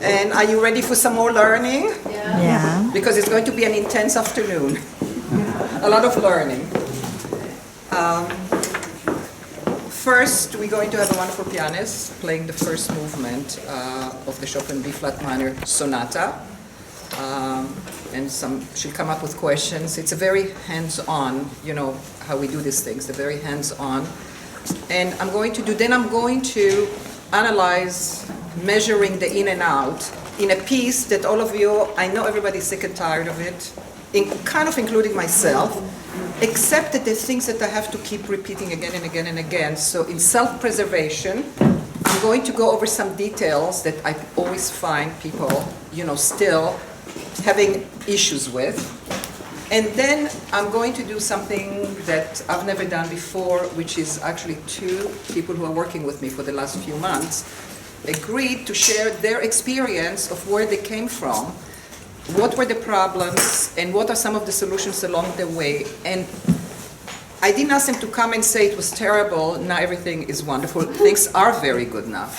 And are you ready for some more learning? Yeah. Because it's going to be an intense afternoon. A lot of learning. First, we're going to have a wonderful pianist playing the first movement of the Chopin B-flat minor Sonata. And she'll come up with questions. It's a very hands-on, you know, how we do these things, they're very hands-on. And I'm going to analyze measuring the in and out in a piece that all of you, I know everybody's sick and tired of it, kind of including myself, except that there's things that I have to keep repeating again and again and again. So in self-preservation, I'm going to go over some details that I always find people, you know, still having issues with. And then I'm going to do something that I've never done before, which is actually two people who are working with me for the last few months agreed to share their experience of where they came from, what were the problems, and what are some of the solutions along the way. And I didn't ask them to come and say it was terrible, now everything is wonderful, things are very good now.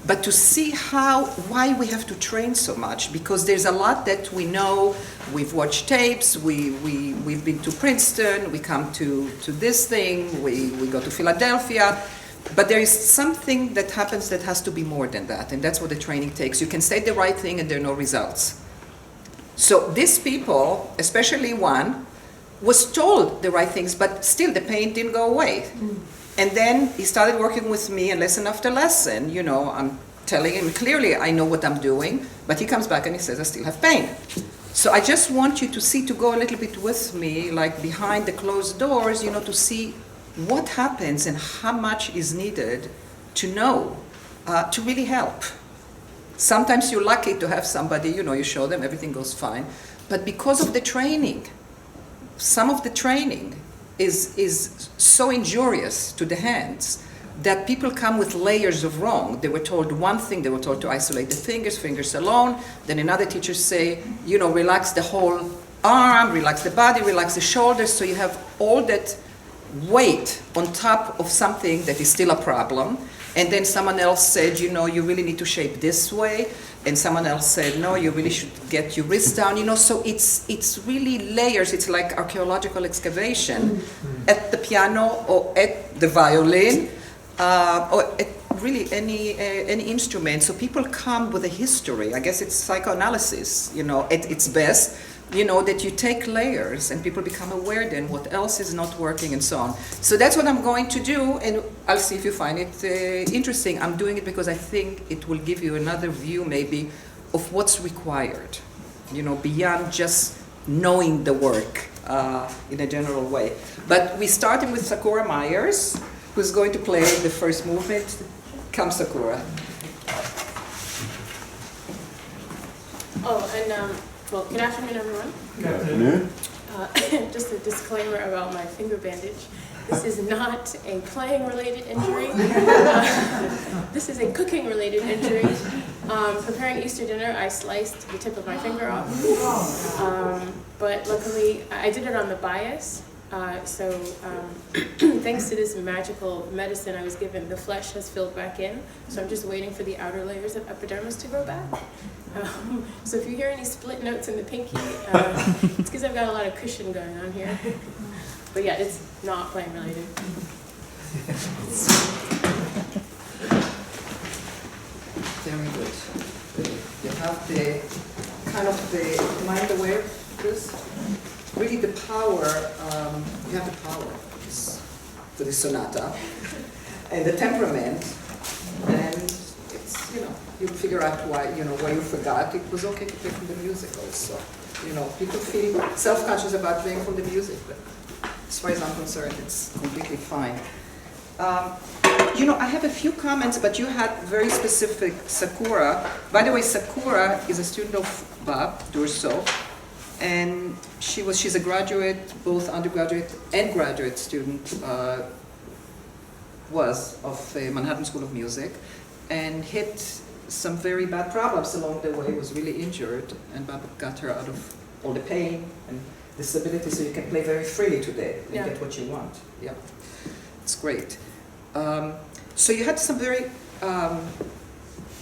But to see why we have to train so much, because there's a lot that we know, we've watched tapes, we've been to Princeton, we come to this thing, we go to Philadelphia, but there is something that happens that has to be more than that, and that's what the training takes. You can say the right thing and there are no results. So these people, especially one, was told the right things, but still the pain didn't go away. And then he started working with me, and lesson after lesson, you know, I'm telling him clearly I know what I'm doing, but he comes back and he says I still have pain. So I just want you to see, to go a little bit with me, like behind the closed doors, you know, to see what happens and how much is needed to know, to really help. Sometimes you're lucky to have somebody, you know, you show them, everything goes fine. But because of the training, some of the training is so injurious to the hands that people come with layers of wrong. They were told one thing, they were told to isolate the fingers alone. Then another teacher say, you know, relax the whole arm, relax the body, relax the shoulders. So you have all that weight on top of something that is still a problem. And then someone else said, you know, you really need to shape this way. And someone else said, no, you really should get your wrist down, you know. So it's really layers. It's like archaeological excavation at the piano or at the violin or at really any instrument. So people come with a history. I guess it's psychoanalysis, you know, at its best. You know, that you take layers and people become aware then what else is not working and so on. So that's what I'm going to do, and I'll see if you find it interesting. I'm doing it because I think it will give you another view maybe of what's required, you know, beyond just knowing the work in a general way. But we started with Sakura Myers, who's going to play the first movement. Come, Sakura. Oh, and well, good afternoon, everyone. Good afternoon. Just a disclaimer about my finger bandage. This is not a playing-related injury. This is a cooking-related injury. Preparing Easter dinner, I sliced the tip of my finger off. But luckily, I did it on the bias. So thanks to this magical medicine I was given, the flesh has filled back in. So I'm just waiting for the outer layers of epidermis to grow back. So if you hear any split notes in the pinky, it's because I've got a lot of cushion going on here. But yeah, it's not playing related. Very good. You have the kind of the mind aware of this. Really the power, you have the power for the sonata and the temperament, and it's, you know, you figure out why, you know, why you forgot. It was okay to play from the music also. You know, people feel self-conscious about playing from the music, but as far as I'm concerned, it's completely fine. You know, I have a few comments, but you had very specific Sakura. By the way, Sakura is a student of Bob Durso, and she's a graduate, both undergraduate and graduate student, of Manhattan School of Music, and hit some very bad problems along the way, was really injured, and Bob got her out of all the pain and disability, so you can play very freely today and get what you want. Yeah, it's great. So you had some very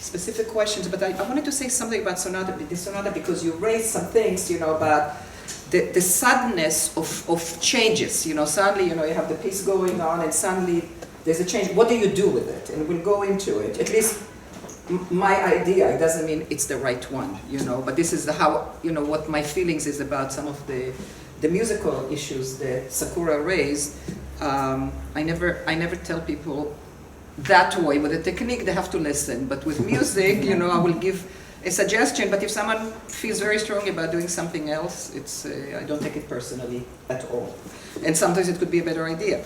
specific questions, but I wanted to say something about the sonata, because you raised some things, about the suddenness of changes. Suddenly, you have the piece going on, and suddenly there's a change. What do you do with it? And we'll go into it. At least my idea. It doesn't mean it's the right one, But this is how, what my feelings is about some of the musical issues that Sakura raised. I never tell people that way. With the technique, they have to listen. But with music, I will give a suggestion. But if someone feels very strongly about doing something else, I don't take it personally at all. And sometimes it could be a better idea.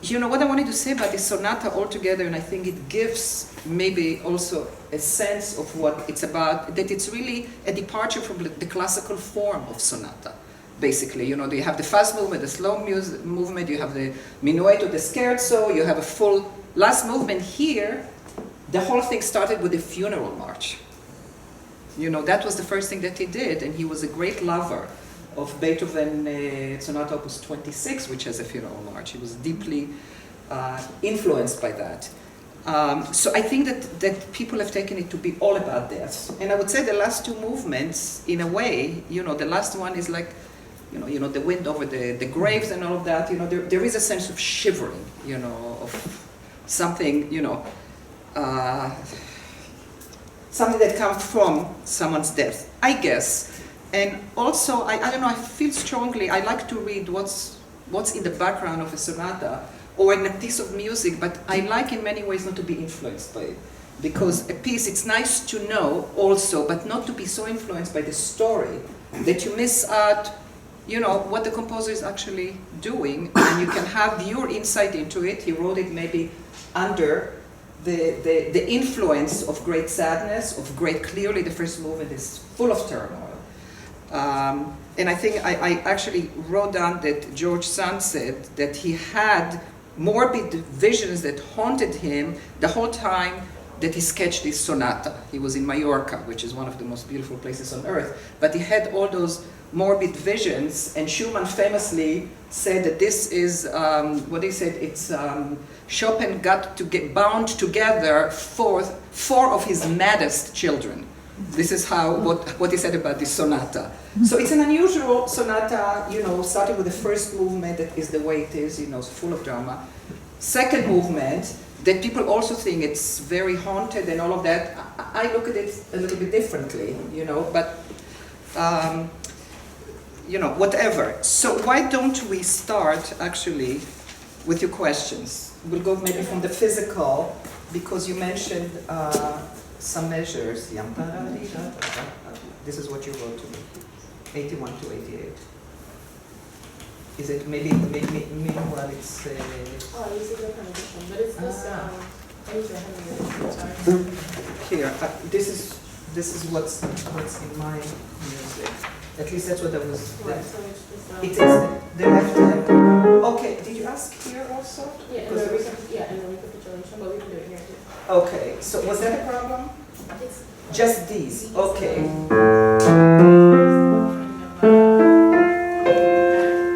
What I wanted to say about this sonata altogether, and I think it gives maybe also a sense of what it's about, that it's really a departure from the classical form of sonata. Basically, you have the fast movement, the slow movement, you have the minuet or the scherzo, you have a full last movement. Here, the whole thing started with a funeral march. That was the first thing that he did, and he was a great lover of Beethoven Sonata Opus 26, which has a funeral march. He was deeply influenced by that. So I think that people have taken it to be all about death. And I would say the last two movements, in a way, the last one is like, the wind over the graves and all of that. There is a sense of shivering, of something, something that comes from someone's death, I guess. And also, I don't know, I feel strongly, I like to read what's in the background of a sonata or in a piece of music, but I like in many ways not to be influenced by it. Because a piece, it's nice to know also, but not to be so influenced by the story that you miss out, what the composer is actually doing, and you can have your insight into it. He wrote it maybe under the influence of great sadness, of clearly the first movement is full of turmoil. And I think I actually wrote down that George Sand said that he had morbid visions that haunted him the whole time that he sketched this sonata. He was in Mallorca, which is one of the most beautiful places on earth, but he had all those morbid visions, and Schumann famously said that this is, what he said, it's Chopin got to get bound together four of his maddest children. This is what he said about this sonata. So it's an unusual sonata, starting with the first movement that is the way it is, full of drama. Second movement, that people also think it's very haunted and all of that. I look at it a little bit differently, but whatever. So why don't we start actually with your questions? We'll go maybe from the physical, because you mentioned some measures. This is what you wrote to me, 81 to 88. Is it meanwhile it's... Oh, I use a different edition, but it's this, I use a heavy sorry. Here, this is what's in my music. At least that's what I was... Right, so it's just, it is the left hand. Okay, did you ask here also? Yeah, and the recapitulation, but we can do it here too. Okay, so was that a problem? It's Just these, okay.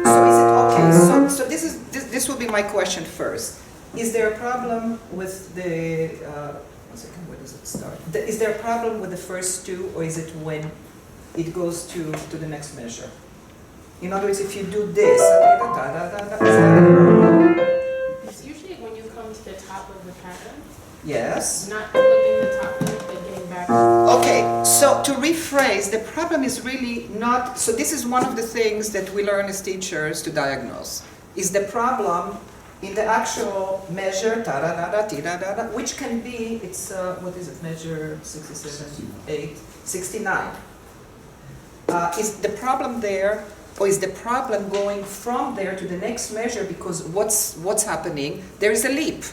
So is it okay? So this will be my question first. Is there a problem with the 1 second? Where does it start? Is there a problem with the first two, or is it when it goes to the next measure? In other words, if you do this, it's usually when you come to the top of the pattern. yes. Not flipping the top of it, but getting back. Okay, so to rephrase, the problem is really not, so this is one of the things that we learn as teachers to diagnose. Is the problem in the actual measure, which can be, it's, what is it, measure 67, 8, 69. Is the problem there, or is the problem going from there to the next measure? Because what's happening, there is a leap.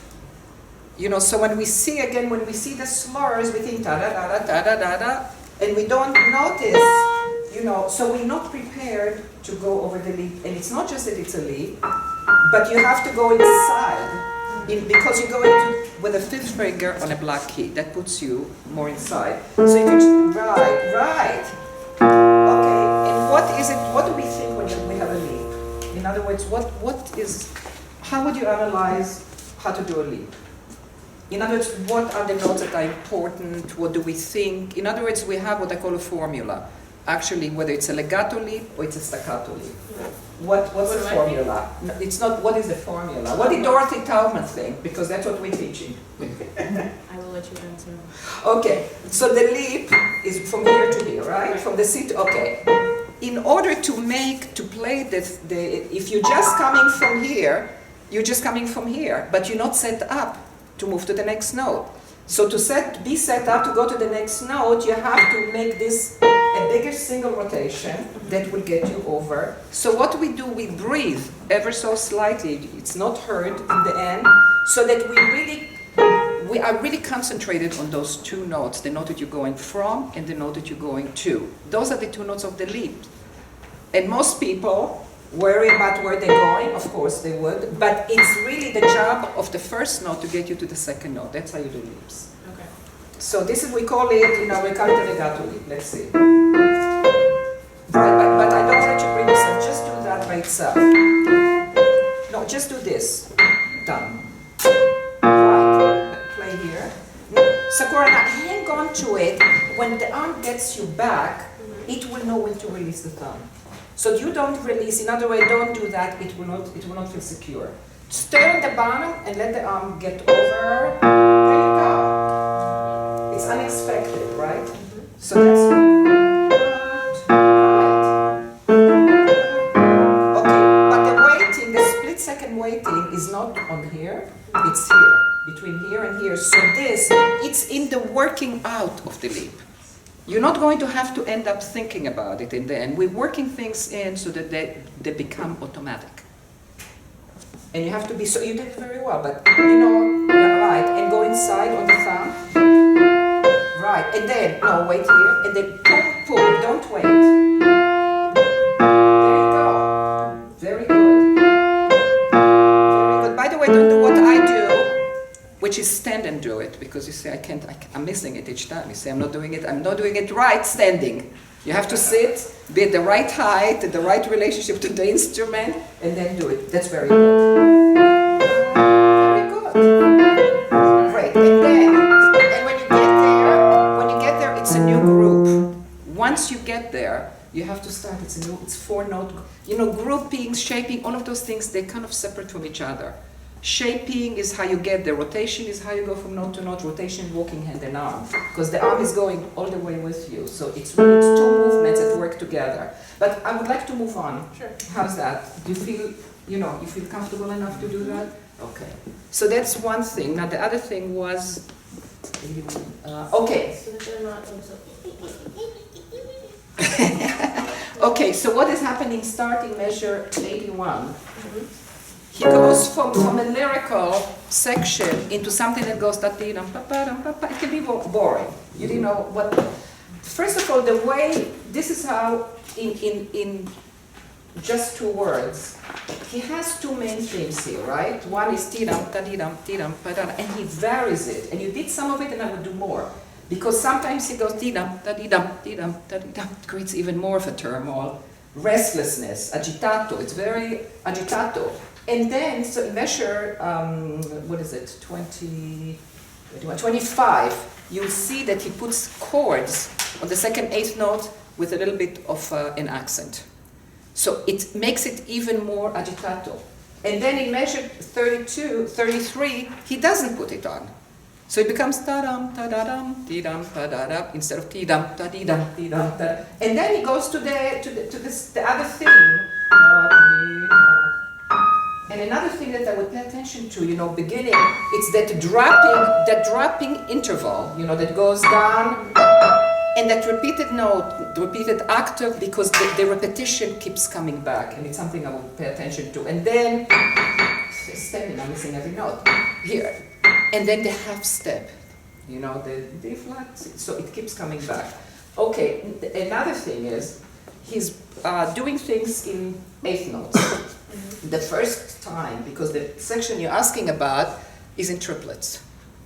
So when we see the slurs, we think da-da-da-da-da-da-da, and we don't notice, so we're not prepared to go over the leap. And it's not just that it's a leap, but you have to go inside, because you go into with a fifth finger on a black key. That puts you more inside. So you can, right. Okay, and what do we think when we have a leap? In other words, how would you analyze how to do a leap? in other words, what are the notes that are important? What do we think? In other words, we have what I call a formula. Actually, whether it's a legato leap or it's a staccato leap. What's the formula? No, it's not what is the formula. What did Dorothy Taubman think? Because that's what we're teaching. I will let you answer. Okay, so the leap is from here to here, right? From the C to, okay. In order to play this, if you're just coming from here, you're just coming from here, but you're not set up to move to the next note. So to be set up to go to the next note, you have to make this a bigger single rotation that will get you over. So what we do, we breathe ever so slightly. It's not heard in the end, so that we are really concentrated on those two notes, the note that you're going from and the note that you're going to. Those are the two notes of the leap. And most people worry about where they're going, of course they would, but it's really the job of the first note to get you to the second note. That's how you do leaps. Okay. So this is, we call it, we call it a legato leap. Let's see. But I don't want you to bring yourself, just do that by itself. No, just do this. Done. Right, play here. Sakura, now hang on to it. When the arm gets you back, it will know when to release the thumb. So you don't release, in other words, don't do that, it will not feel secure. Stay on the bottom and let the arm get over. There you go. It's unexpected, right? So that's right. Okay, but the waiting, the split second waiting is not on here, it's here, between here and here. So this, it's in the working out of the leap. You're not going to have to end up thinking about it in the end. We're working things in so that they become automatic. And you have to be, so you did it very well, but you know, yeah, right, and go inside on the thumb. Right, and then, no, wait here, and then pull, don't wait. There you go. Very good. Very good. By the way, don't do what I do, which is stand and do it, because you say, I'm missing it each time. You say, I'm not doing it right standing. You have to sit, be at the right height, the right relationship to the instrument, and then do it. That's very good. Very good. Great. And when you get there, it's a new group. Once you get there, you have to start, it's four note, grouping, shaping, all of those things, they're kind of separate from each other. Shaping is how you get there. Rotation is how you go from note to note. Rotation, walking hand and arm, because the arm is going all the way with you. So it's two movements that work together. But I would like to move on. Sure. How's that? Do you feel, you feel comfortable enough to do that? Okay. So that's one thing. Now the other thing was, okay. So that they're not Okay. So what is happening? Starting measure 81. He goes from a lyrical section into something that goes da-dee-dum, pa-pa-dum, pa-pa. It can be boring. You didn't know what. First of all, the way, this is how, in just two words, he has two main themes here, right? One is ti-dum, ta-dee-dum, ti-dum, pa-dum, and he varies it. And you did some of it, and I would do more. Because sometimes he goes ti-dum, ta-dee-dum, ti-dum, ta-dee-dum. It creates even more of a turmoil. Restlessness, agitato, it's very agitato. And then, so measure, 25, you'll see that he puts chords on the second eighth note with a little bit of an accent. So it makes it even more agitato. And then in measure 33, he doesn't put it on. So it becomes ta-dum, ta-da-dum, ti-dum, ta-da-dum, instead of ti-dum, ta-dee-dum, ti-dum, ta-da. And then he goes to the other theme. And another thing that I would pay attention to, beginning, it's that dropping interval, that goes down, and that repeated note, the repeated octave, because the repetition keeps coming back, and it's something I would pay attention to. And then, stepping, I'm missing every note, here. And then the half step, the D flat, so it keeps coming back. Okay, another thing is, he's doing things in eighth notes. The first time, because the section you're asking about is in triplets.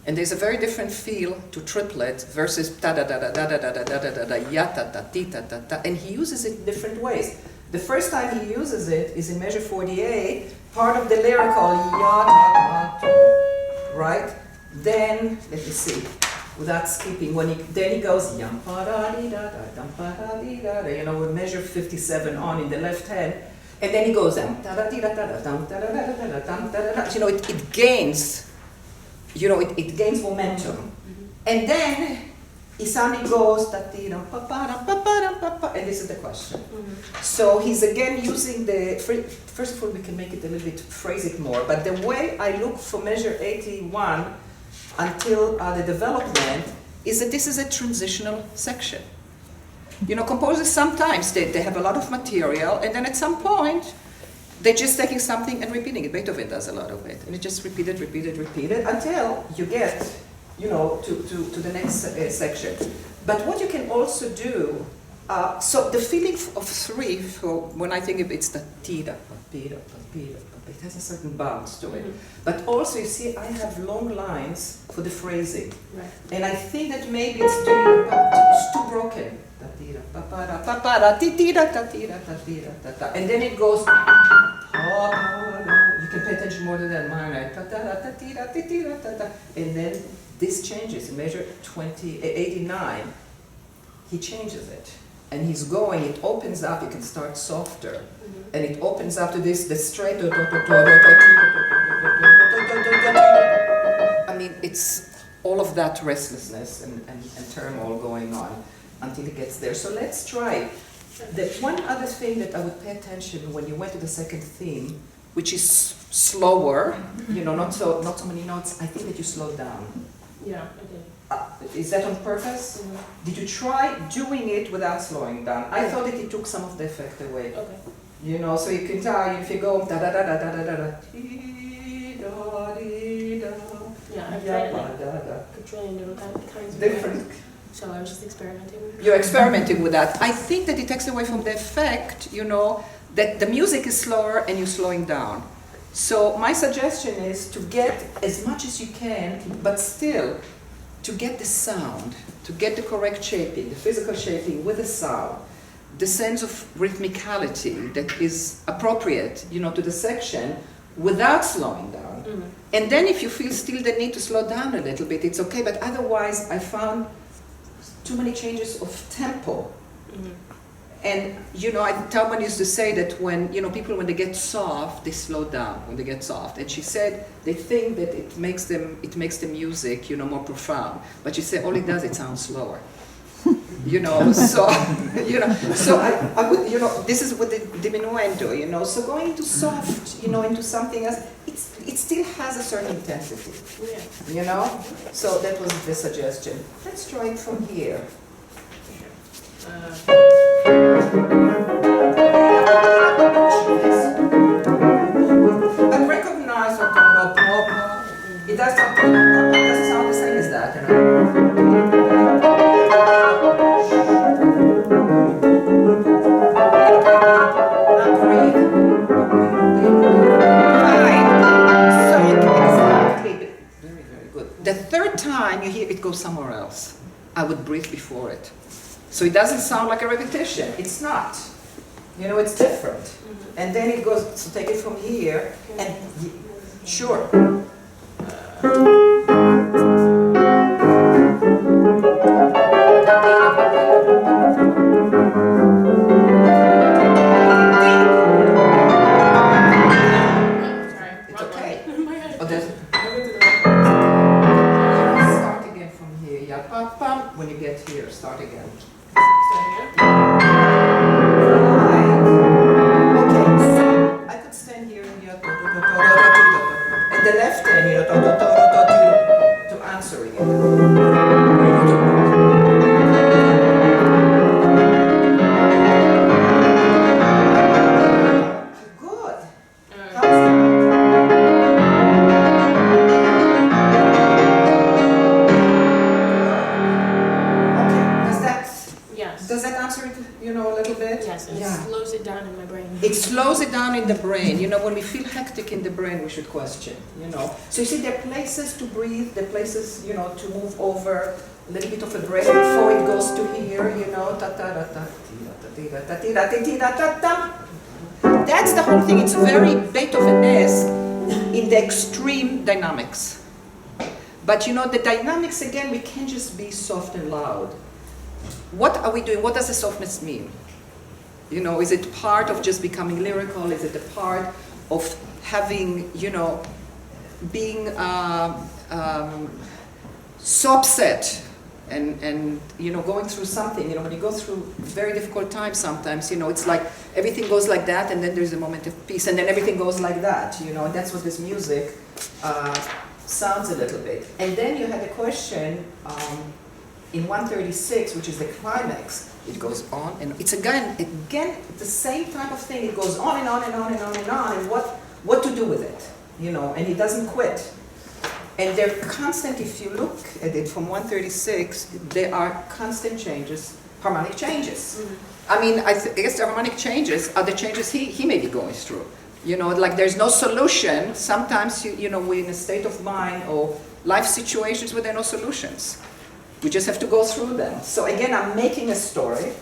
And there's a very different feel to triplet versus ta-da-da-da-da-da-da-da-da-da-da, ya-ta-ta-ti-ta-ta-ta, and he uses it in different ways. The first time he uses it is in measure 48, part of the lyrical ya-ta-ta-ta, right? Then, let me see, without skipping, then he goes, yum pa da dee da da, dum pa da dee da da, you know, we measure 57 on in the left hand, and then he goes, dum da da dee da da da, dum da da da da da, dum da da da. You know, it gains, you know, it gains momentum. And then he suddenly goes, da dee da pa pa da pa pa da pa pa, and this is the question. So he's again using the, first of all, we can make it a little bit, phrase it more, but the way I look for measure 81 until the development is that this is a transitional section. You know, composers sometimes, they have a lot of material, and then at some point, they're just taking something and repeating it. Beethoven does a lot of it, and it just repeated until you get, you know, to the next section. But what you can also do, so the feeling of three, for when I think of it's the tida, it has a certain bounce to it. But also, you see, I have long lines for the phrasing. Right. And I think that maybe it's too broken. And then it goes, you can pay attention more to that minor. And then this changes. In measure 89, he changes it. And he's going, it opens up, you can start softer. And it opens up to this, the straight. I mean, it's all of that restlessness and turmoil going on until it gets there. So let's try. The one other thing that I would pay attention when you went to the second theme, which is slower, you know, not so many notes, I think that you slowed down. Yeah, I did. Is that on purpose? Did you try doing it without slowing down? I thought that it took some of the effect away. Okay. You know, so you can tell if you go da da da da da da da da. Yeah, I've tried like a trillion different kinds of Different. ways. So I was just experimenting. You're experimenting with that. I think that it takes away from the effect, you know, that the music is slower and you're slowing down. So my suggestion is to get as much as you can, but still to get the sound, to get the correct shaping, the physical shaping with the sound, the sense of rhythmicality that is appropriate, you know, to the section without slowing down. And then if you feel still the need to slow down a little bit, it's okay, but otherwise I found too many changes of tempo. And, you know, Talman used to say that when, you know, people, when they get soft, they slow down when they get soft. And she said they think that it makes the music, you know, more profound. But she said all it does, it sounds slower. You know, so, you know, so I would, you know, this is with the diminuendo, you know, so going into soft, you know, into something else, it still has a certain intensity, you know? So that was the suggestion. Let's try it from here. But recognize it doesn't sound the same as that, you know? The third time you hear it go somewhere else, I would breathe before it. So it doesn't sound like a repetition. It's not. You know, it's different. And then it goes, so take it from here, and sure. It's okay. Oh, start again from here. Yeah, pam, pam. When you get here, start again. And the left hand, you know, to answer it. Good. How's that? Okay. Does that answer it, you know, a little bit? Yes, and it slows it down in my brain. It slows it down in the brain. You know, when we feel hectic in the brain, we should question, you know. So you see, there are places to breathe, there are places, you know, to move over, a little bit of a breath before it goes to here, you know. That's the whole thing. It's very Beethoven-esque in the extreme dynamics. But you know, the dynamics, again, we can't just be soft and loud. What are we doing? What does the softness mean? You know, is it part of just becoming lyrical? Is it a part of having, you know, being so upset and you know, going through something? You know, when you go through very difficult times sometimes, you know, it's like everything goes like that, and then there's a moment of peace, and then everything goes like that, you know, and that's what this music sounds a little bit. And then you had a question in 136, which is the climax. It goes on, and it's again the same type of thing. It goes on and on and on and on and on, and what to do with it, you know, and it doesn't quit. And they're constant. If you look at it from 136, there are constant changes, harmonic changes. Mm-hmm. I mean, I guess the harmonic changes are the changes he may be going through. You know, like there's no solution. Sometimes, you know, we're in a state of mind or life situations where there are no solutions. We just have to go through them. So again, I'm making a story.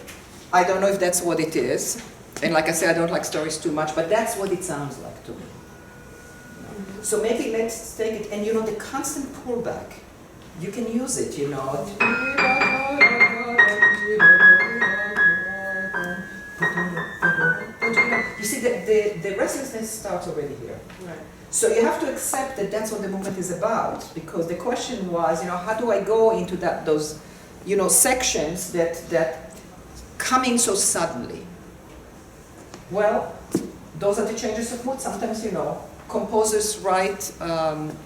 I don't know if that's what it is. And like I said, I don't like stories too much, but that's what it sounds like to me. Mm-hmm. So maybe let's take it, and you know, the constant pullback, you can use it, you know. You see, the restlessness starts already here. Right. So you have to accept that that's what the movement is about, because the question was, you know, how do I go into those, you know, sections that coming so suddenly? Well, those are the changes of mood. Sometimes, you know, composers write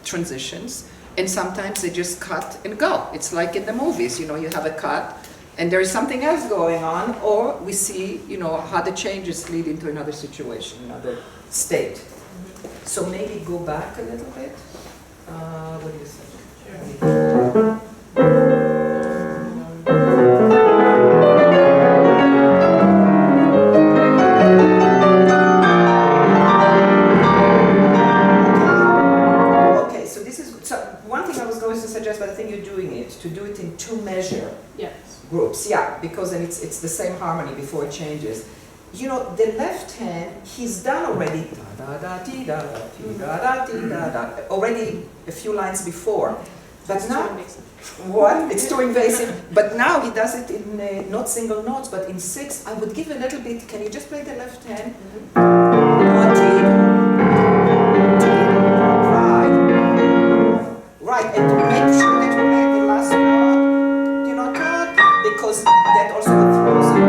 transitions, and sometimes they just cut and go. It's like in the movies, you know, you have a cut, and there is something else going on, or we see, you know, how the changes lead into another situation, another state. So maybe go back a little bit. What do you think? Sure. Okay, so this is one thing I was going to suggest, but I think you're doing it, to do it in 2 measure groups. Yeah, because then it's the same harmony before it changes. You know, the left hand, he's done already already a few lines before. But now, what? It's too invasive. But now he does it in not single notes, but in 6. I would give a little bit. Can you just play the left hand? Right, and to make sure that you play the last note, you know, because that also throws it.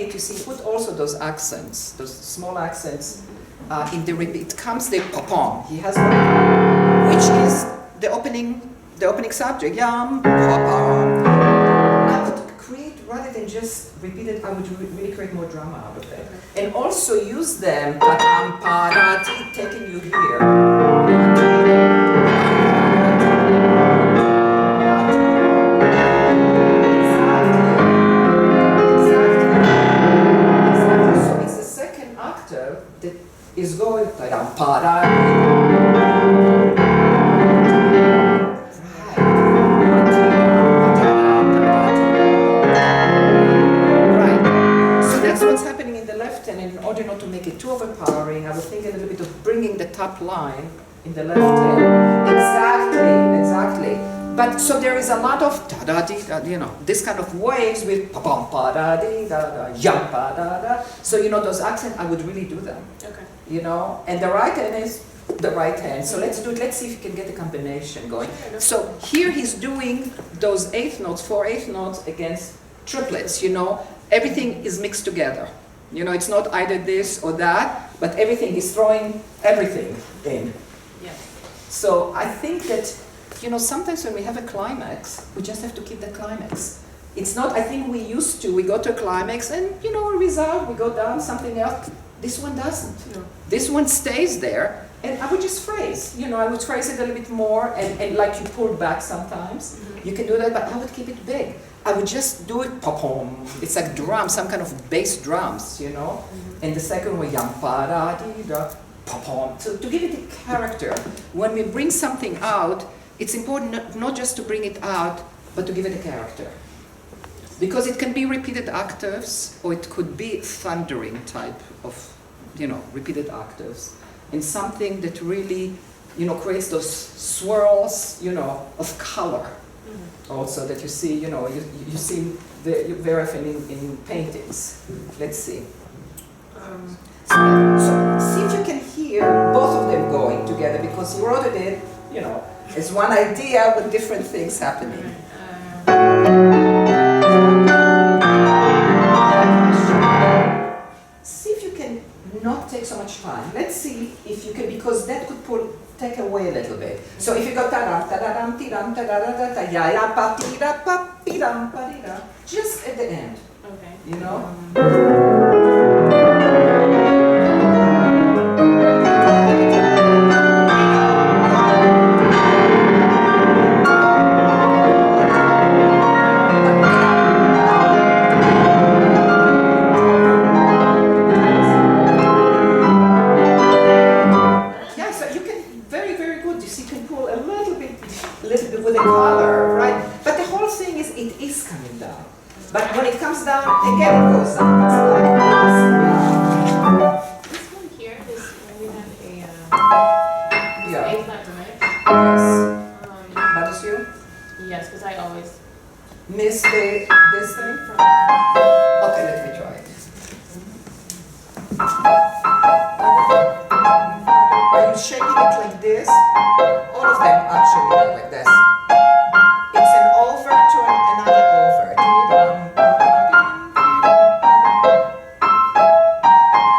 To see, put also those accents, those small accents in the repeat. It comes the pom. He has one, which is the opening subject. Yam pom. I would create, rather than just repeat it, I would really create more drama out of it, and also use them. Taking you here. That is going order not to make it too overpowering, I would think a little bit of bringing the top line in the left hand. Exactly. But so there is a lot of ta-da-dee-da, you know, this kind of waves with pa-pam-pa-da-dee-da-da, yam-pa-da-da. So, you know, those accents, I would really do them. Okay. You know, and the right hand is the right hand. So let's do it. Let's see if we can get the combination going. So here he's doing those 8th notes, 4 8th notes against triplets, you know. Everything is mixed together. You know, it's not either this or that, but everything, he's throwing everything in. Yeah. So I think that, you know, sometimes when we have a climax, we just have to keep the climax. It's not, I think we go to a climax and, you know, a result, we go down, something else. This one doesn't. No. This one stays there, and I would just phrase, you know, I would phrase it a little bit more, and like you pull back sometimes. Mm-hmm. You can do that, but I would keep it big. I would just do it pop-pom. It's like drums, some kind of bass drums, you know? Mm-hmm. And the second one, yam-pa-da-dee-da, pop-pom. So to give it a character, when we bring something out, it's important not just to bring it out, but to give it a character. Because it can be repeated octaves, or it could be thundering type of, repeated octaves, and something that really, creates those swirls, of color. Also that you see, you see very often in paintings. Let's see. So see if you can hear both of them going together, because you wrote it in, as one idea with different things happening. See if you can not take so much time. Let's see if you can, because that could take away a little bit. So if you go ta-dam, ta-da-dam, ti-dam, ta-da-da-da, ta-ya-ya-pa-ti-da-pa-pi-dam, pa-di-da, just at the end. Okay. With a color, right? But the whole thing is, it is coming down. But when it comes down, again it goes down. It's like this. This one here is when we have Yeah. A flat diminished. Yes. Bothers you? Yes, because I always miss this thing? Okay, let me try it. Are you shaking it like this? All of them actually are like this. It's an over to another over.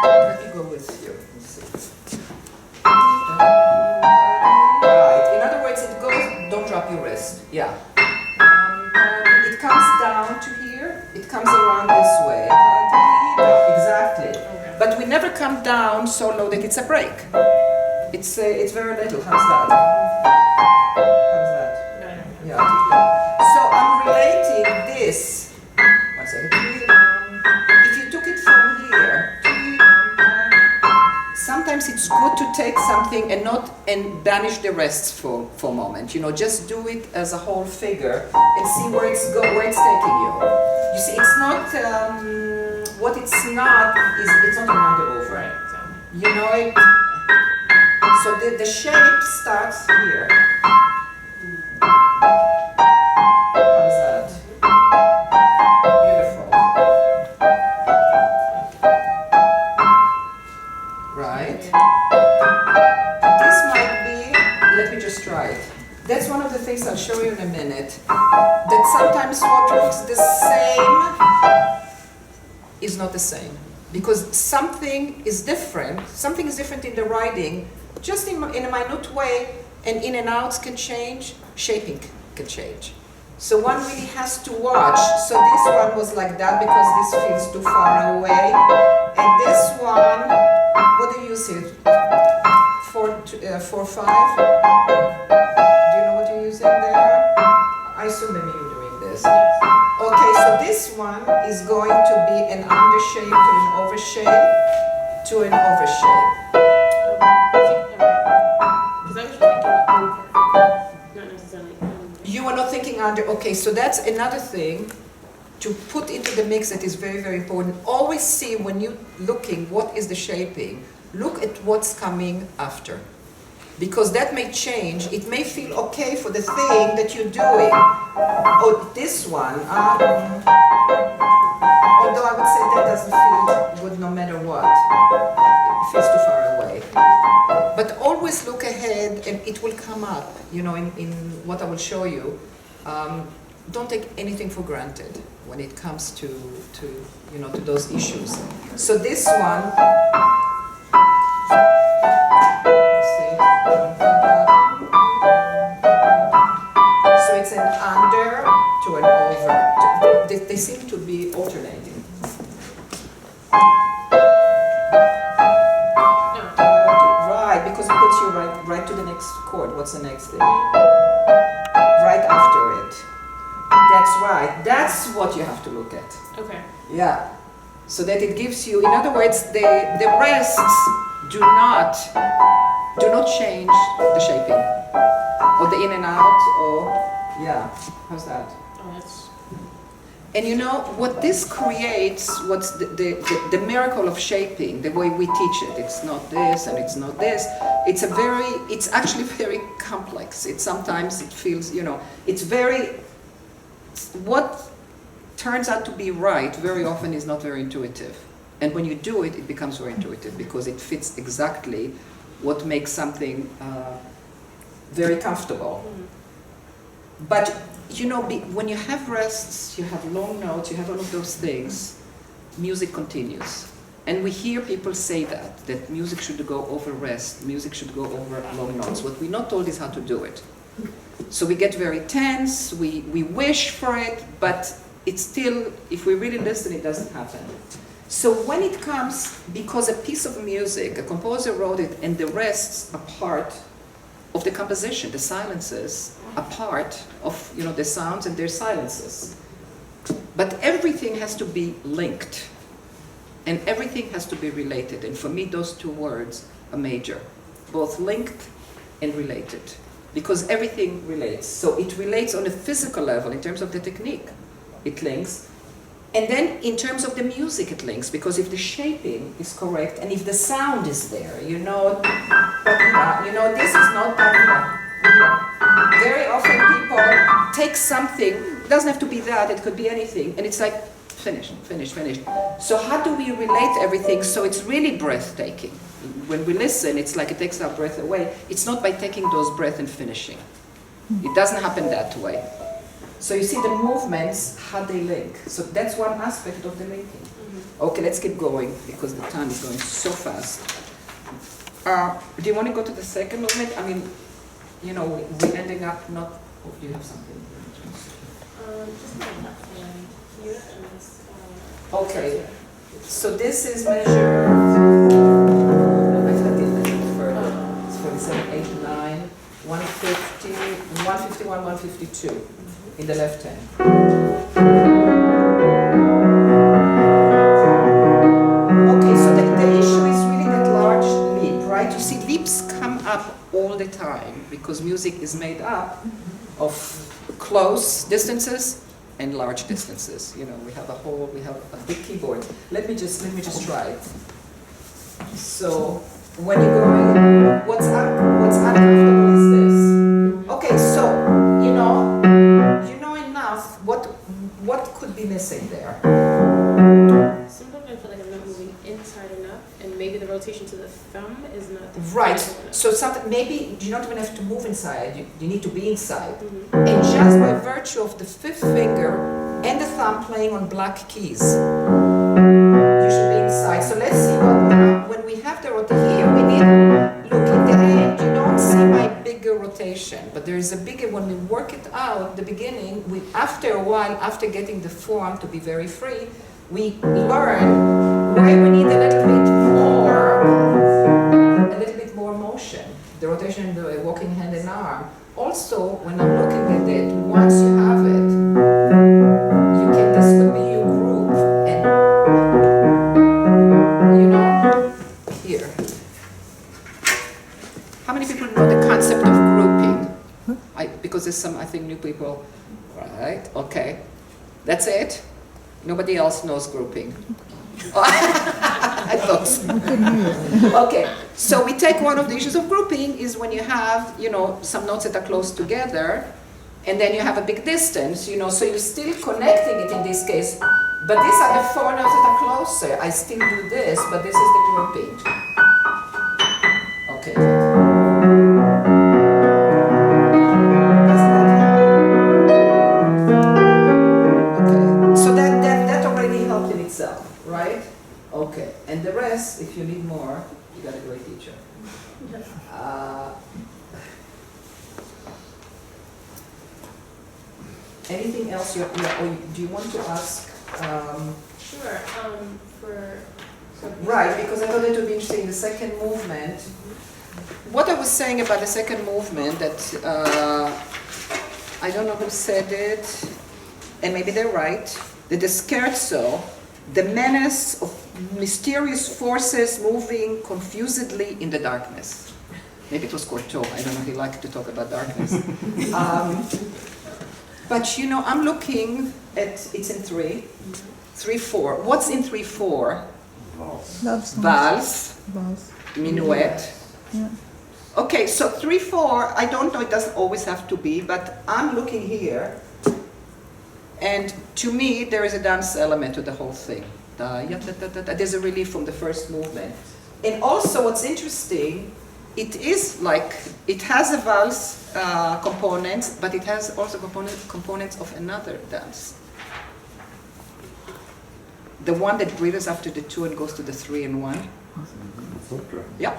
Let me go with you. Let's see. Right. In other words, it goes. Don't drop your wrist. Yeah. It comes down to here. It comes around this way. Exactly. Okay. But we never come down so low that it's a break. It's very little. How's that? How's that? Yeah. So I'm relating this. One second. If you took it from here, sometimes it's good to take something and banish the rest for a moment. Just do it as a whole figure and see where it's taking you. You see, it's not what it's not is it's not a round over. Right. Exactly. It. So the shape starts here. How's that? Beautiful. Right? This might be, let me just try it. That's one of the things I'll show you in a minute. That sometimes what looks the same is not the same. Because something is different in the writing, just in a minute way, and in and outs can change, shaping can change. So one really has to watch. So this one was like that because this feels too far away. And this one, what do you use here? 4, 5? Do you know what you're using there? I assume maybe you're doing this. Okay, so this one is going to be an undershape to an overshape to an overshape. Because I was thinking over, not necessarily under. You were not thinking under. Okay, so that's another thing to put into the mix that is very, very important. Always see when you're looking what is the shaping, look at what's coming after. Because that may change. It may feel okay for the thing that you're doing. Oh, this one, although I would say that doesn't feel good no matter what. It feels too far away. But always look ahead and it will come up, in what I will show you. Don't take anything for granted when it comes to those issues. So this one, so it's an under to an over. They seem to be alternating. Right, because it puts you right to the next chord. What's the next thing? Right after it. That's right. That's what you have to look at. Okay. Yeah. So that it gives you, in other words, the rests do not change the shaping or the in and out or yeah. How's that? Oh, that's. And you know, what this creates, what's the miracle of shaping, the way we teach it, it's not this and it's not this, it's actually very complex. Sometimes it feels, you know, what turns out to be right very often is not very intuitive. And when you do it, it becomes very intuitive because it fits exactly what makes something very comfortable. But you know, when you have rests, you have long notes, you have all of those things, music continues. And we hear people say that music should go over rest, music should go over long notes. What we're not told is how to do it. So we get very tense, we wish for it, but it's still, if we really listen, it doesn't happen. So when it comes, because a piece of music, a composer wrote it, and the rests are part of the composition, the silences are part of, you know, the sounds and their silences. But everything has to be linked, and everything has to be related. And for me, those two words are major, both linked and related, because everything relates. So it relates on a physical level in terms of the technique, it links. And then in terms of the music it links, because if the shaping is correct and if the sound is there, you know, this is not very often people take something, it doesn't have to be that, it could be anything, and it's like, finish. So how do we relate everything so it's really breathtaking? When we listen, it's like it takes our breath away. It's not by taking those breaths and finishing. It doesn't happen that way. So you see the movements, how they link. So that's one aspect of the linking. Okay, let's keep going because the time is going so fast. Do you want to go to the second movement? I mean, you know, we're ending up not... Oh, do you have something? Just my left hand here and this. Okay, so this is measured... I have to measure further. It's 47, 8, 9, 150, 151, 152. In the left hand. Okay, so the issue is really that large leap, right? You see, leaps come up all the time because music is made up of close distances and large distances. You know, we have a big keyboard. Let me just try it. So when you're going, what's uncomfortable is this. Okay, so you know enough. What could be missing there? Sometimes I feel like I'm not moving inside enough, and maybe the rotation to the thumb is not right. So maybe you don't even have to move inside. You need to be inside, and just by virtue of the fifth finger and the thumb playing on black keys, you should be inside. So let's see what when we have the rotation here. We need look in the end. You don't see my bigger rotation, but there is a bigger when we work it out. The beginning, after a while, after getting the form to be very free, we learn why we need a little bit more motion. The rotation, the walking hand and arm. Also, when I'm looking at it, once you have it, this could be your group, and you know, here. How many people know the concept of grouping? Because there's some, I think, new people. Right, okay. That's it? Nobody else knows grouping. I thought so. Okay, so we take one of the issues of grouping is when you have, you know, some notes that are close together, and then you have a big distance, you know, so you're still connecting it in this case, but these are the four notes that are closer. I still do this, but this is the grouping. Okay. Does that help? Okay. So that already helped in itself, right? Okay. And the rest, if you need more, you got a great teacher. Anything else or do you want to ask? Sure. Right, because I thought it would be interesting, the second movement. What I was saying about the second movement, that I don't know who said it, and maybe they're right, that the scherzo, the menace of mysterious forces moving confusedly in the darkness. Maybe it was Cortot, I don't know, he liked to talk about darkness. But you know, I'm looking at, it's in 3/4. What's in 3/4? Valse, minuet. Yeah. Okay, so 3/4, I don't know, it doesn't always have to be, but I'm looking here, and to me, there is a dance element to the whole thing. There's a relief from the first movement. And also, what's interesting, it is like, it has a valse component, but it has also components of another dance. The one that breathes after the 2 and goes to the 3 and 1. Yeah.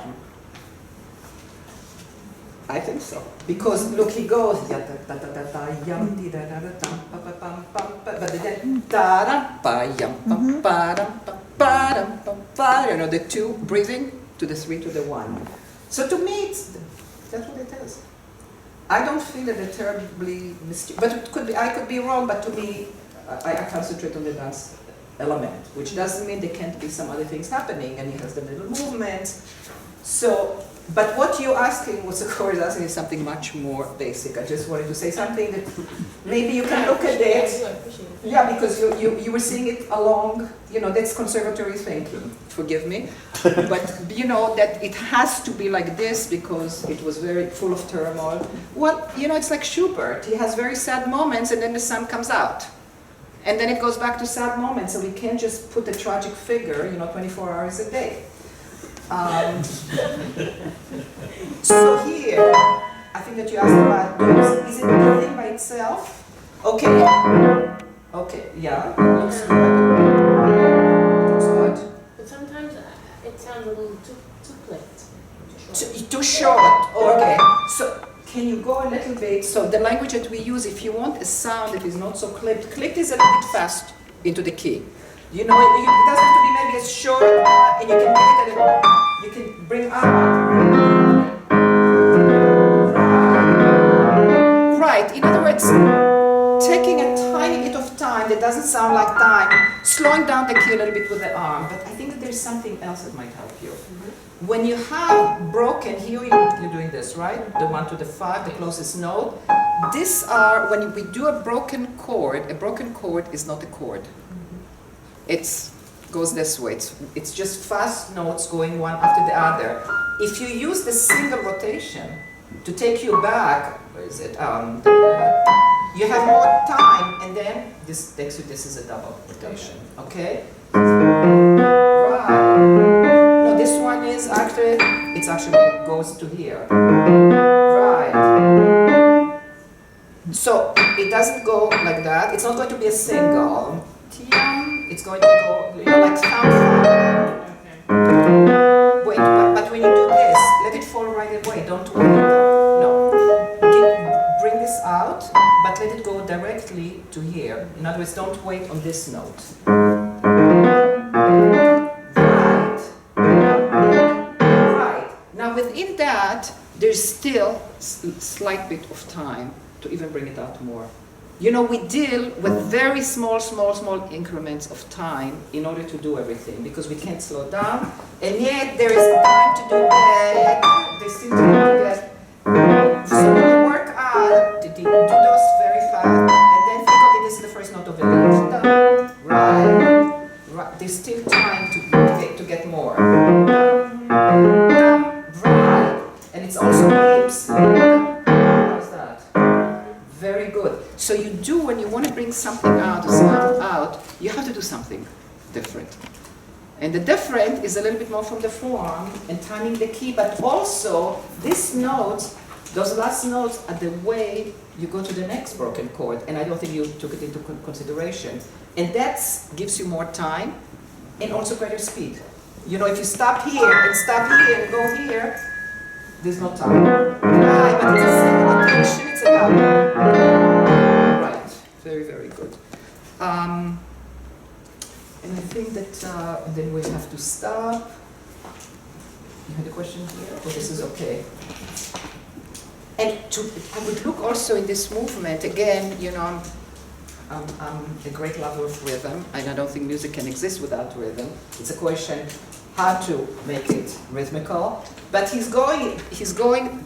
I think so. Because look, he goes, but then the 2 breathing to the 3 to the 1. So to me, that's what it is. I don't feel it terribly mysterious, but it could be, I could be wrong, but to me, I concentrate on the dance element, which doesn't mean there can't be some other things happening, and he has the little movements. So, but what you're asking, what the course is asking, is something much more basic. I just wanted to say something that maybe you can look at it. Yeah, because you were seeing it along, you know, that's conservatory thinking, forgive me. But you know, that it has to be like this because it was very full of turmoil. Well, you know, it's like Schubert. He has very sad moments and then the sun comes out. And then it goes back to sad moments, so we can't just put a tragic figure, you know, 24 hours a day. So here, I think that you asked about, is it the thing by itself? Okay. Okay, yeah, it looks good. It looks good. But sometimes it sounds a little too clipped. Too short, okay. So can you go a little bit, so the language that we use, if you want a sound that is not so clipped, clipped is a little bit fast into the key. You know, it doesn't have to be maybe as short, and you can get it a little, you can bring up. Right, in other words, taking a tiny bit of time that doesn't sound like time, slowing down the key a little bit with the arm, but I think that there's something else that might help you. When you have broken, here you're doing this, right? The 1 to the 5, the closest note. These are, when we do a broken chord is not a chord. It goes this way. It's just fast notes going one after the other. If you use the single rotation to take you back, where is it? You have more time, and then this takes you, this is a double rotation, okay? Right. No, this one is actually, it goes to here. Right. So it doesn't go like that. It's not going to be a single. It's going to go, you know, like sound. Wait, but when you do this, let it fall right away. Don't wait. No. Bring this out, but let it go directly to here. In other words, don't wait on this note. Right. Right. Now within that, there's still a slight bit of time to even bring it out more. You know, we deal with very small increments of time in order to do everything because we can't slow down, and yet there is time to do that. There's still time to do that. So when you work out, do those very fast, and then think of it, this is the first note of it. Right. Right. There's still time to get more. Right. And it's also leaps. How's that? Very good. So you do, when you want to bring something out, a sound out, you have to do something different. And the different is a little bit more from the form and timing the key, but also these notes, those last notes are the way you go to the next broken chord, and I don't think you took it into consideration. And that gives you more time and also greater speed. You know, if you stop here and go here, there's no time. Right, but it's a single rotation, it's a double. Right, very, very good. And I think that then we have to stop. You had a question here? Oh, this is okay. And I would look also in this movement, again, you know, I'm a great lover of rhythm, and I don't think music can exist without rhythm. It's a question how to make it rhythmical. But he's going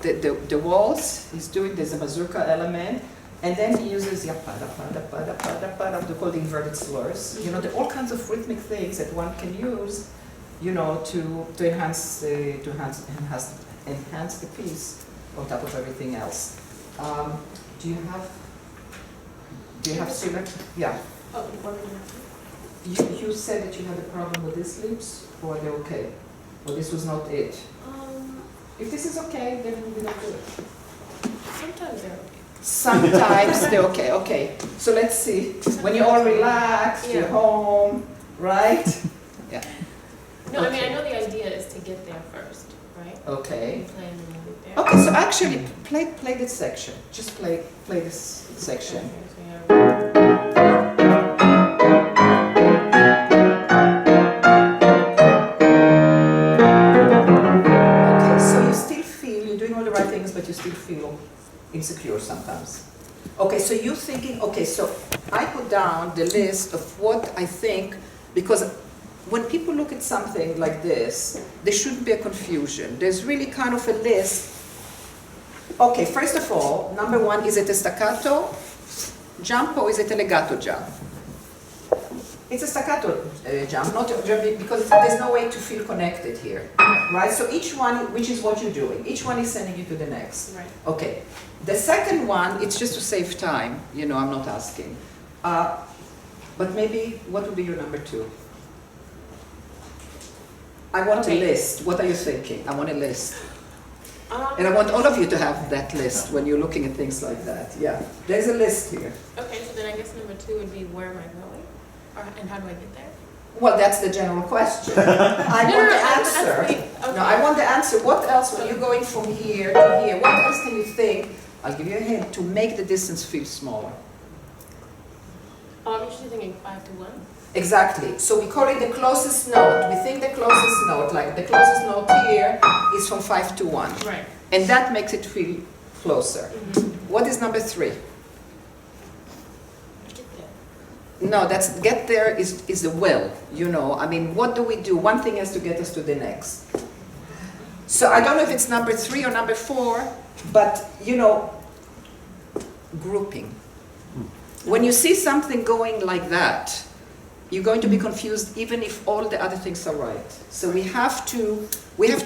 the waltz, he's doing, there's a mazurka element, And then he uses yapada, pada, pada, pada, pada, to call the inverted slurs. You know, there are all kinds of rhythmic things that one can use, you know, to enhance the piece on top of everything else. Do you have similar? Yeah. Oh, what are You said that you had a problem with these lips, or they're okay? Or this was not it? If this is okay, then we don't do it. Sometimes they're okay. Sometimes they're okay, okay. So let's see. When you're all relaxed, you're home, right? Yeah. No, I mean, I know the idea is to get there first, right? Okay. Play and then you get there. Okay, so actually, play this section. Just play this section. Okay, so you have- Okay, so you still feel, you're doing all the right things, but you still feel insecure sometimes. Okay, so you're thinking, okay, so I put down the list of what I think, because when people look at something like this, there shouldn't be a confusion. There's really kind of a list. Okay, first of all, number one, is it a staccato jump or is it a legato jump? It's a staccato jump, not a jump, because there's no way to feel connected here, right? So each one, which is what you're doing, each one is sending you to the next. Right. Okay. The second one, it's just to save time. You know, I'm not asking. But maybe, what would be your number two? I want a list. What are you thinking? I want a list. And I want all of you to have that list when you're looking at things like that. Yeah, there's a list here. Okay, so then I guess number two would be where am I going? And how do I get there? Well, that's the general question. I want the answer. No, I want the answer. What else, when you're going from here to here, what else can you think? I'll give you a hint, to make the distance feel smaller. I'm usually thinking 5 to 1. Exactly. So we call it the closest note. We think the closest note, like the closest note here, is from 5 to 1. Right. And that makes it feel closer. Mm-hmm. What is number 3? Get there. No, get there is the will, you know. I mean, what do we do? One thing has to get us to the next. So I don't know if it's number 3 or number 4, but, you know, grouping. When you see something going like that, you're going to be confused even if all the other things are right. So we have to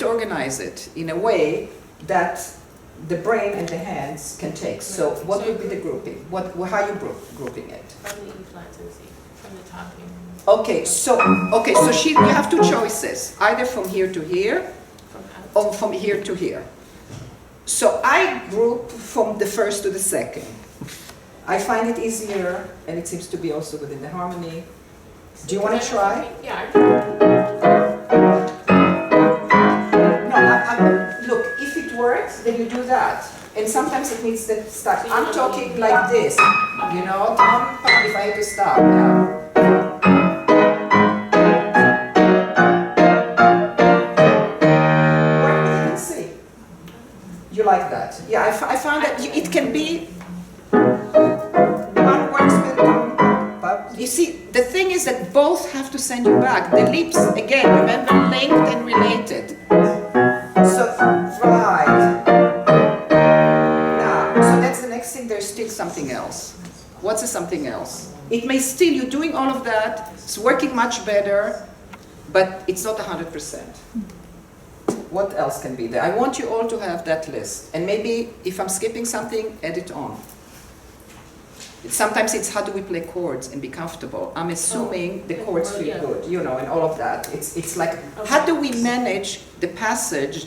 organize it in a way that the brain and the hands can take. So what would be the grouping? How are you grouping it? From the E flat to the C, from the top here. Okay, so you have two choices, either from here to here or from here to here. So I group from the first to the second. I find it easier, and it seems to be also within the harmony. Do you want to try? Yeah. No, look, if it works, then you do that. And sometimes it needs to start. I'm talking like this, you know, if I have to stop. Yeah. Work with it and see. You like that? Yeah, I found that it can be. One works with. You see, the thing is that both have to send you back. The lips, again, remember, linked and related. So, right. Now, so that's the next thing. There's still something else. What's the something else? It may still, you're doing all of that, it's working much better, but it's not 100%. What else can be there? I want you all to have that list. And maybe if I'm skipping something, add it on. Sometimes it's how do we play chords and be comfortable. I'm assuming the chords feel good, you know, and all of that. It's like, how do we manage the passage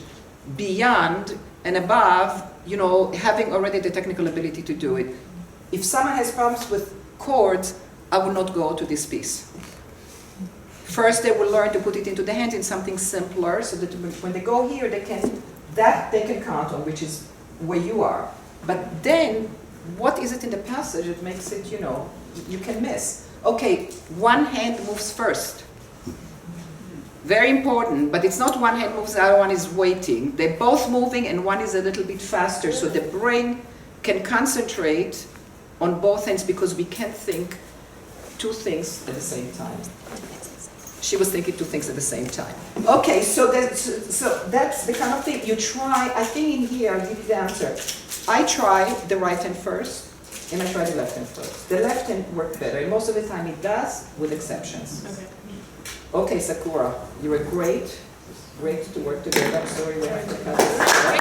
beyond and above, you know, having already the technical ability to do it. If someone has problems with chords, I will not go to this piece. First, they will learn to put it into the hand in something simpler, so that when they go here, they can count on, which is where you are. But then, what is it in the passage that makes it, you know, you can miss? Okay, one hand moves first. Very important, but it's not one hand moves, the other one is waiting. They're both moving and one is a little bit faster, so the brain can concentrate on both hands because we can't think two things at the same time. She was thinking two things at the same time. Okay, so that's the kind of thing you try. I think in here, I'll give you the answer. I try the right hand first, And I try the left hand first. The left hand worked better, and most of the time it does, with exceptions. Okay. Okay, Sakura, you were great to work together. I'm sorry we have to cut this.